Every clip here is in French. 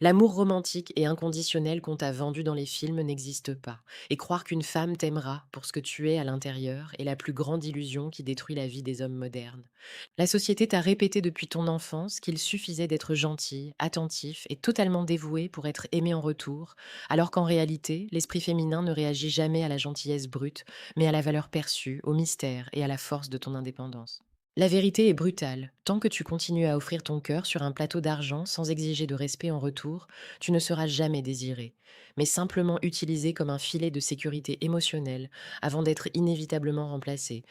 L'amour romantique et inconditionnel qu'on t'a vendu dans les films n'existe pas. Et croire qu'une femme t'aimera pour ce que tu es à l'intérieur est la plus grande illusion qui détruit la vie des hommes modernes. La société t'a répété depuis ton enfance qu'il suffisait d'être gentil, attentif et totalement dévoué pour être aimé en retour, alors qu'en réalité, l'esprit féminin ne réagit jamais à la gentillesse brute, mais à la valeur perçue, au mystère et à la force de ton indépendance. La vérité est brutale. Tant que tu continues à offrir ton cœur sur un plateau d'argent sans exiger de respect en retour, tu ne seras jamais désiré, mais simplement utilisé comme un filet de sécurité émotionnelle avant d'être inévitablement remplacé.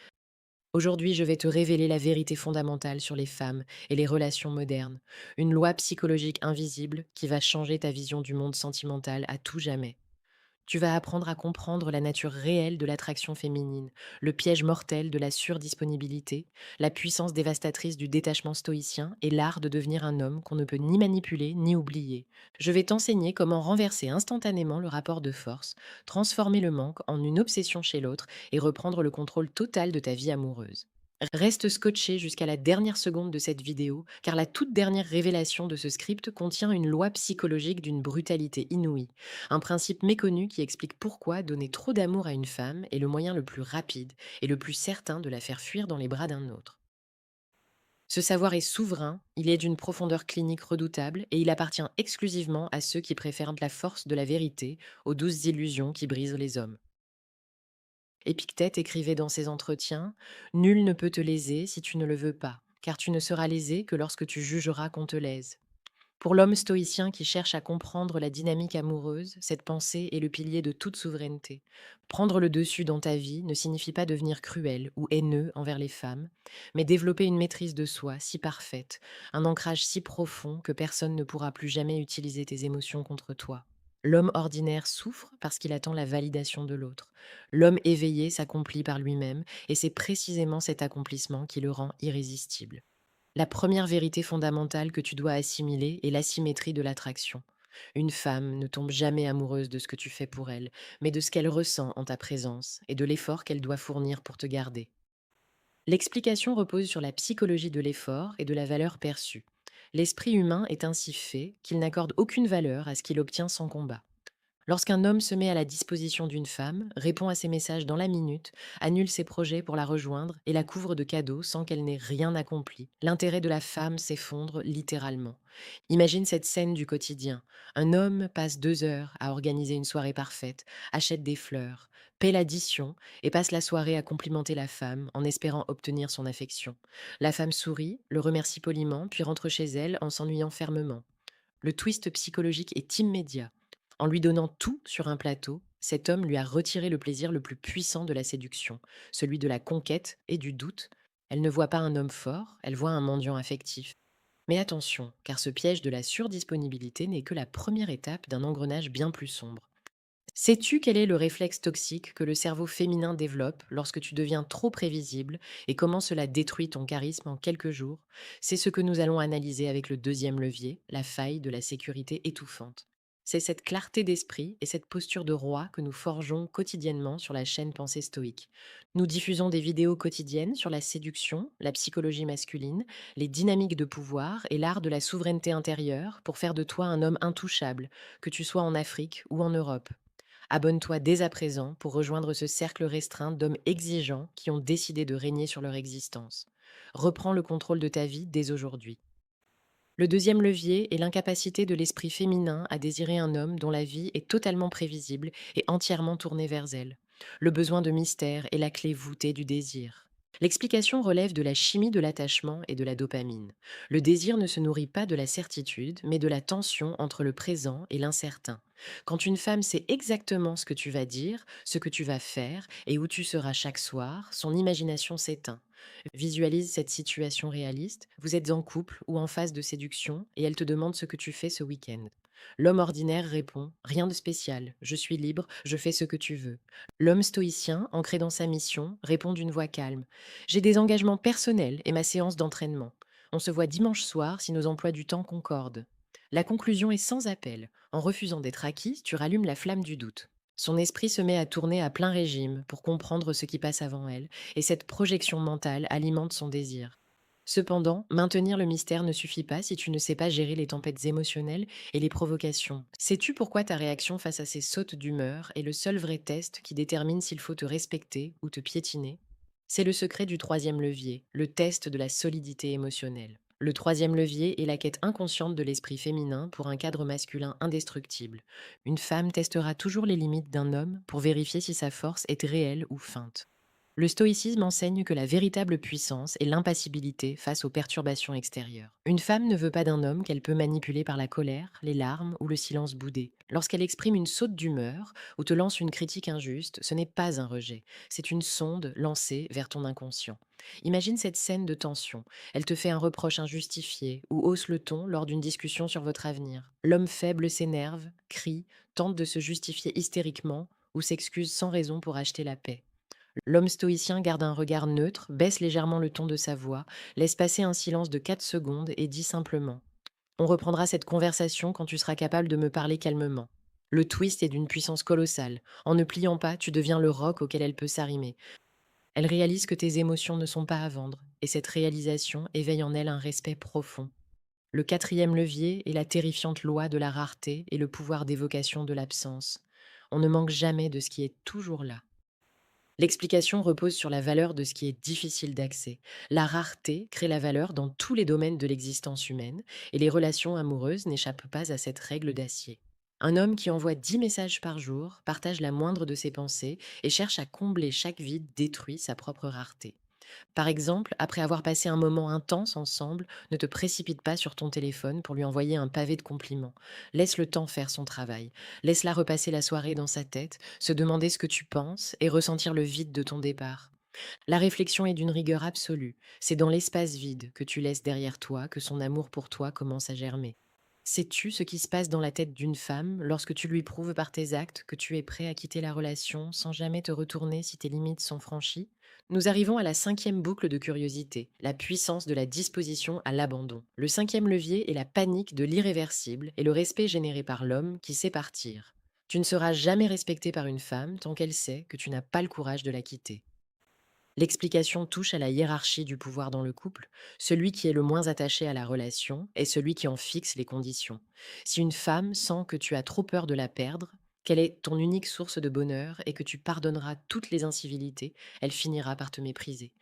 Aujourd'hui, je vais te révéler la vérité fondamentale sur les femmes et les relations modernes, une loi psychologique invisible qui va changer ta vision du monde sentimental à tout jamais. Tu vas apprendre à comprendre la nature réelle de l'attraction féminine, le piège mortel de la surdisponibilité, la puissance dévastatrice du détachement stoïcien et l'art de devenir un homme qu'on ne peut ni manipuler ni oublier. Je vais t'enseigner comment renverser instantanément le rapport de force, transformer le manque en une obsession chez l'autre et reprendre le contrôle total de ta vie amoureuse. Reste scotché jusqu'à la dernière seconde de cette vidéo, car la toute dernière révélation de ce script contient une loi psychologique d'une brutalité inouïe, un principe méconnu qui explique pourquoi donner trop d'amour à une femme est le moyen le plus rapide et le plus certain de la faire fuir dans les bras d'un autre. Ce savoir est souverain, il est d'une profondeur clinique redoutable et il appartient exclusivement à ceux qui préfèrent la force de la vérité aux douces illusions qui brisent les hommes. Épictète écrivait dans ses entretiens: Nul ne peut te léser si tu ne le veux pas, car tu ne seras lésé que lorsque tu jugeras qu'on te lèse. Pour l'homme stoïcien qui cherche à comprendre la dynamique amoureuse, cette pensée est le pilier de toute souveraineté. Prendre le dessus dans ta vie ne signifie pas devenir cruel ou haineux envers les femmes, mais développer une maîtrise de soi si parfaite, un ancrage si profond que personne ne pourra plus jamais utiliser tes émotions contre toi. L'homme ordinaire souffre parce qu'il attend la validation de l'autre. L'homme éveillé s'accomplit par lui-même et c'est précisément cet accomplissement qui le rend irrésistible. La première vérité fondamentale que tu dois assimiler est l'asymétrie de l'attraction. Une femme ne tombe jamais amoureuse de ce que tu fais pour elle, mais de ce qu'elle ressent en ta présence et de l'effort qu'elle doit fournir pour te garder. L'explication repose sur la psychologie de l'effort et de la valeur perçue. L'esprit humain est ainsi fait qu'il n'accorde aucune valeur à ce qu'il obtient sans combat. Lorsqu'un homme se met à la disposition d'une femme, répond à ses messages dans la minute, annule ses projets pour la rejoindre et la couvre de cadeaux sans qu'elle n'ait rien accompli, l'intérêt de la femme s'effondre littéralement. Imagine cette scène du quotidien. Un homme passe 2 heures à organiser une soirée parfaite, achète des fleurs, paie l'addition et passe la soirée à complimenter la femme en espérant obtenir son affection. La femme sourit, le remercie poliment, puis rentre chez elle en s'ennuyant fermement. Le twist psychologique est immédiat. En lui donnant tout sur un plateau, cet homme lui a retiré le plaisir le plus puissant de la séduction, celui de la conquête et du doute. Elle ne voit pas un homme fort, elle voit un mendiant affectif. Mais attention, car ce piège de la surdisponibilité n'est que la première étape d'un engrenage bien plus sombre. Sais-tu quel est le réflexe toxique que le cerveau féminin développe lorsque tu deviens trop prévisible et comment cela détruit ton charisme en quelques jours? C'est ce que nous allons analyser avec le deuxième levier, la faille de la sécurité étouffante. C'est cette clarté d'esprit et cette posture de roi que nous forgeons quotidiennement sur la chaîne Pensée Stoïque. Nous diffusons des vidéos quotidiennes sur la séduction, la psychologie masculine, les dynamiques de pouvoir et l'art de la souveraineté intérieure pour faire de toi un homme intouchable, que tu sois en Afrique ou en Europe. Abonne-toi dès à présent pour rejoindre ce cercle restreint d'hommes exigeants qui ont décidé de régner sur leur existence. Reprends le contrôle de ta vie dès aujourd'hui. Le deuxième levier est l'incapacité de l'esprit féminin à désirer un homme dont la vie est totalement prévisible et entièrement tournée vers elle. Le besoin de mystère est la clé voûtée du désir. L'explication relève de la chimie de l'attachement et de la dopamine. Le désir ne se nourrit pas de la certitude, mais de la tension entre le présent et l'incertain. Quand une femme sait exactement ce que tu vas dire, ce que tu vas faire et où tu seras chaque soir, son imagination s'éteint. Visualise cette situation réaliste. Vous êtes en couple ou en phase de séduction et elle te demande ce que tu fais ce week-end. L'homme ordinaire répond: Rien de spécial, je suis libre, je fais ce que tu veux. L'homme stoïcien, ancré dans sa mission, répond d'une voix calme: J'ai des engagements personnels et ma séance d'entraînement. On se voit dimanche soir si nos emplois du temps concordent. La conclusion est sans appel. En refusant d'être acquis, tu rallumes la flamme du doute. Son esprit se met à tourner à plein régime pour comprendre ce qui passe avant elle, et cette projection mentale alimente son désir. Cependant, maintenir le mystère ne suffit pas si tu ne sais pas gérer les tempêtes émotionnelles et les provocations. Sais-tu pourquoi ta réaction face à ces sautes d'humeur est le seul vrai test qui détermine s'il faut te respecter ou te piétiner? C'est le secret du troisième levier, le test de la solidité émotionnelle. Le troisième levier est la quête inconsciente de l'esprit féminin pour un cadre masculin indestructible. Une femme testera toujours les limites d'un homme pour vérifier si sa force est réelle ou feinte. Le stoïcisme enseigne que la véritable puissance est l'impassibilité face aux perturbations extérieures. Une femme ne veut pas d'un homme qu'elle peut manipuler par la colère, les larmes ou le silence boudé. Lorsqu'elle exprime une saute d'humeur ou te lance une critique injuste, ce n'est pas un rejet, c'est une sonde lancée vers ton inconscient. Imagine cette scène de tension. Elle te fait un reproche injustifié ou hausse le ton lors d'une discussion sur votre avenir. L'homme faible s'énerve, crie, tente de se justifier hystériquement ou s'excuse sans raison pour acheter la paix. L'homme stoïcien garde un regard neutre, baisse légèrement le ton de sa voix, laisse passer un silence de 4 secondes et dit simplement: On reprendra cette conversation quand tu seras capable de me parler calmement. Le twist est d'une puissance colossale. En ne pliant pas, tu deviens le roc auquel elle peut s'arrimer. Elle réalise que tes émotions ne sont pas à vendre, et cette réalisation éveille en elle un respect profond. Le quatrième levier est la terrifiante loi de la rareté et le pouvoir d'évocation de l'absence. On ne manque jamais de ce qui est toujours là. L'explication repose sur la valeur de ce qui est difficile d'accès. La rareté crée la valeur dans tous les domaines de l'existence humaine, et les relations amoureuses n'échappent pas à cette règle d'acier. Un homme qui envoie 10 messages par jour, partage la moindre de ses pensées et cherche à combler chaque vide détruit sa propre rareté. Par exemple, après avoir passé un moment intense ensemble, ne te précipite pas sur ton téléphone pour lui envoyer un pavé de compliments. Laisse le temps faire son travail. Laisse-la repasser la soirée dans sa tête, se demander ce que tu penses et ressentir le vide de ton départ. La réflexion est d'une rigueur absolue. C'est dans l'espace vide que tu laisses derrière toi que son amour pour toi commence à germer. Sais-tu ce qui se passe dans la tête d'une femme lorsque tu lui prouves par tes actes que tu es prêt à quitter la relation sans jamais te retourner si tes limites sont franchies? Nous arrivons à la cinquième boucle de curiosité, la puissance de la disposition à l'abandon. Le cinquième levier est la panique de l'irréversible et le respect généré par l'homme qui sait partir. Tu ne seras jamais respecté par une femme tant qu'elle sait que tu n'as pas le courage de la quitter. L'explication touche à la hiérarchie du pouvoir dans le couple. Celui qui est le moins attaché à la relation est celui qui en fixe les conditions. Si une femme sent que tu as trop peur de la perdre, qu'elle est ton unique source de bonheur et que tu pardonneras toutes les incivilités, elle finira par te mépriser.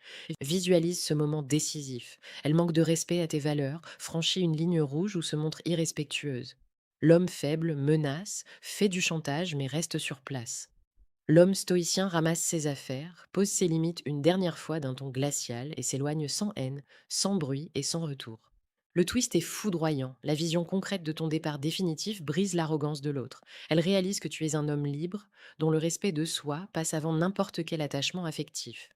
Visualise ce moment décisif. Elle manque de respect à tes valeurs, franchit une ligne rouge ou se montre irrespectueuse. L'homme faible menace, fait du chantage mais reste sur place. L'homme stoïcien ramasse ses affaires, pose ses limites une dernière fois d'un ton glacial et s'éloigne sans haine, sans bruit et sans retour. Le twist est foudroyant. La vision concrète de ton départ définitif brise l'arrogance de l'autre. Elle réalise que tu es un homme libre, dont le respect de soi passe avant n'importe quel attachement affectif.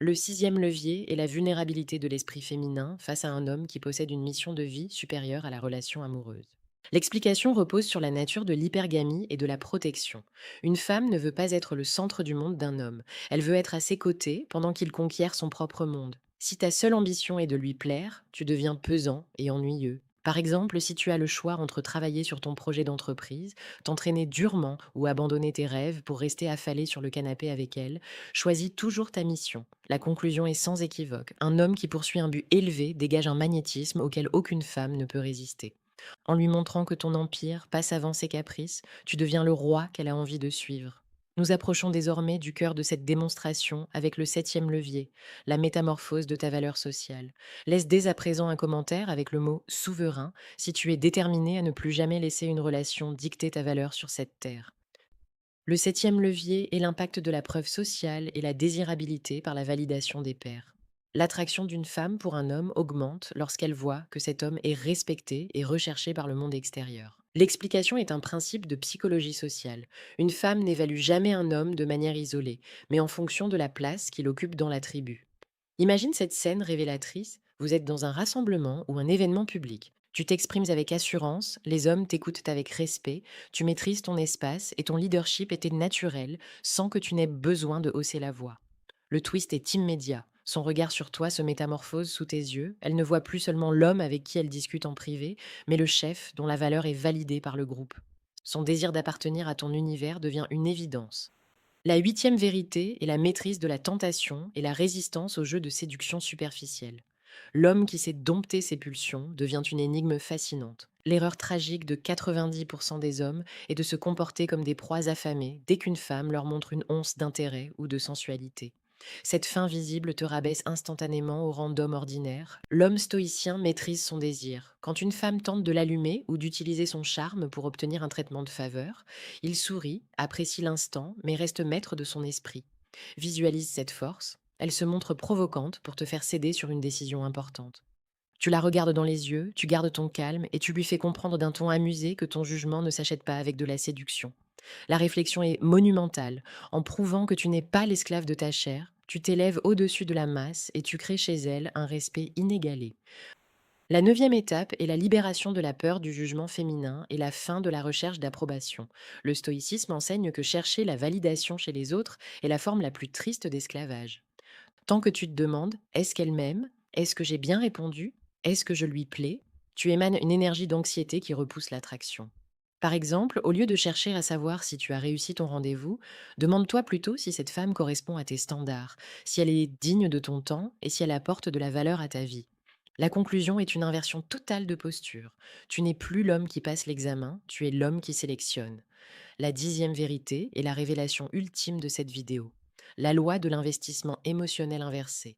Le sixième levier est la vulnérabilité de l'esprit féminin face à un homme qui possède une mission de vie supérieure à la relation amoureuse. L'explication repose sur la nature de l'hypergamie et de la protection. Une femme ne veut pas être le centre du monde d'un homme. Elle veut être à ses côtés pendant qu'il conquiert son propre monde. Si ta seule ambition est de lui plaire, tu deviens pesant et ennuyeux. Par exemple, si tu as le choix entre travailler sur ton projet d'entreprise, t'entraîner durement ou abandonner tes rêves pour rester affalé sur le canapé avec elle, choisis toujours ta mission. La conclusion est sans équivoque. Un homme qui poursuit un but élevé dégage un magnétisme auquel aucune femme ne peut résister. En lui montrant que ton empire passe avant ses caprices, tu deviens le roi qu'elle a envie de suivre. Nous approchons désormais du cœur de cette démonstration avec le septième levier, la métamorphose de ta valeur sociale. Laisse dès à présent un commentaire avec le mot souverain si tu es déterminé à ne plus jamais laisser une relation dicter ta valeur sur cette terre. Le septième levier est l'impact de la preuve sociale et la désirabilité par la validation des pairs. L'attraction d'une femme pour un homme augmente lorsqu'elle voit que cet homme est respecté et recherché par le monde extérieur. L'explication est un principe de psychologie sociale. Une femme n'évalue jamais un homme de manière isolée, mais en fonction de la place qu'il occupe dans la tribu. Imagine cette scène révélatrice. Vous êtes dans un rassemblement ou un événement public. Tu t'exprimes avec assurance, les hommes t'écoutent avec respect, tu maîtrises ton espace et ton leadership était naturel sans que tu n'aies besoin de hausser la voix. Le twist est immédiat. Son regard sur toi se métamorphose sous tes yeux. Elle ne voit plus seulement l'homme avec qui elle discute en privé, mais le chef dont la valeur est validée par le groupe. Son désir d'appartenir à ton univers devient une évidence. La huitième vérité est la maîtrise de la tentation et la résistance au jeu de séduction superficielle. L'homme qui sait dompter ses pulsions devient une énigme fascinante. L'erreur tragique de 90% des hommes est de se comporter comme des proies affamées dès qu'une femme leur montre une once d'intérêt ou de sensualité. Cette fin visible te rabaisse instantanément au rang d'homme ordinaire. L'homme stoïcien maîtrise son désir. Quand une femme tente de l'allumer ou d'utiliser son charme pour obtenir un traitement de faveur, il sourit, apprécie l'instant, mais reste maître de son esprit. Visualise cette force. Elle se montre provocante pour te faire céder sur une décision importante. Tu la regardes dans les yeux, tu gardes ton calme et tu lui fais comprendre d'un ton amusé que ton jugement ne s'achète pas avec de la séduction. La réflexion est monumentale. En prouvant que tu n'es pas l'esclave de ta chair, tu t'élèves au-dessus de la masse et tu crées chez elle un respect inégalé. La neuvième étape est la libération de la peur du jugement féminin et la fin de la recherche d'approbation. Le stoïcisme enseigne que chercher la validation chez les autres est la forme la plus triste d'esclavage. Tant que tu te demandes: «Est-ce qu'elle m'aime? Est-ce que j'ai bien répondu? Est-ce que je lui plais?» tu émanes une énergie d'anxiété qui repousse l'attraction. Par exemple, au lieu de chercher à savoir si tu as réussi ton rendez-vous, demande-toi plutôt si cette femme correspond à tes standards, si elle est digne de ton temps et si elle apporte de la valeur à ta vie. La conclusion est une inversion totale de posture. Tu n'es plus l'homme qui passe l'examen, tu es l'homme qui sélectionne. La dixième vérité est la révélation ultime de cette vidéo. La loi de l'investissement émotionnel inversé.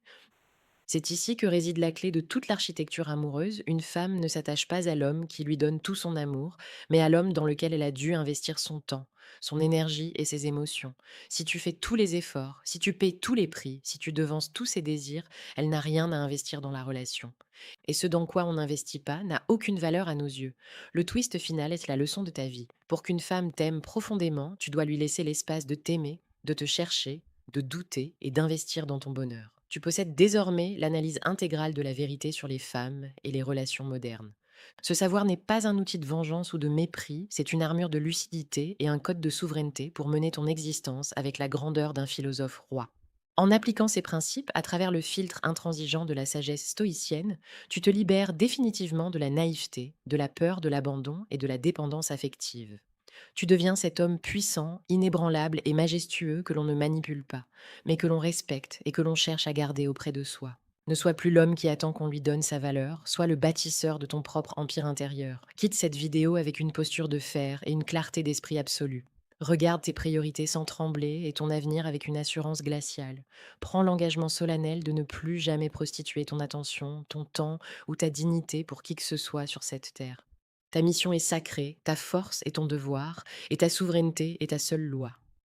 C'est ici que réside la clé de toute l'architecture amoureuse. Une femme ne s'attache pas à l'homme qui lui donne tout son amour, mais à l'homme dans lequel elle a dû investir son temps, son énergie et ses émotions. Si tu fais tous les efforts, si tu payes tous les prix, si tu devances tous ses désirs, elle n'a rien à investir dans la relation. Et ce dans quoi on n'investit pas n'a aucune valeur à nos yeux. Le twist final est la leçon de ta vie. Pour qu'une femme t'aime profondément, tu dois lui laisser l'espace de t'aimer, de te chercher, de douter et d'investir dans ton bonheur. Tu possèdes désormais l'analyse intégrale de la vérité sur les femmes et les relations modernes. Ce savoir n'est pas un outil de vengeance ou de mépris, c'est une armure de lucidité et un code de souveraineté pour mener ton existence avec la grandeur d'un philosophe roi. En appliquant ces principes à travers le filtre intransigeant de la sagesse stoïcienne, tu te libères définitivement de la naïveté, de la peur de l'abandon et de la dépendance affective. Tu deviens cet homme puissant, inébranlable et majestueux que l'on ne manipule pas, mais que l'on respecte et que l'on cherche à garder auprès de soi. Ne sois plus l'homme qui attend qu'on lui donne sa valeur, sois le bâtisseur de ton propre empire intérieur. Quitte cette vidéo avec une posture de fer et une clarté d'esprit absolue. Regarde tes priorités sans trembler et ton avenir avec une assurance glaciale. Prends l'engagement solennel de ne plus jamais prostituer ton attention, ton temps ou ta dignité pour qui que ce soit sur cette terre. Ta mission est sacrée, ta force est ton devoir, et ta souveraineté est ta seule loi.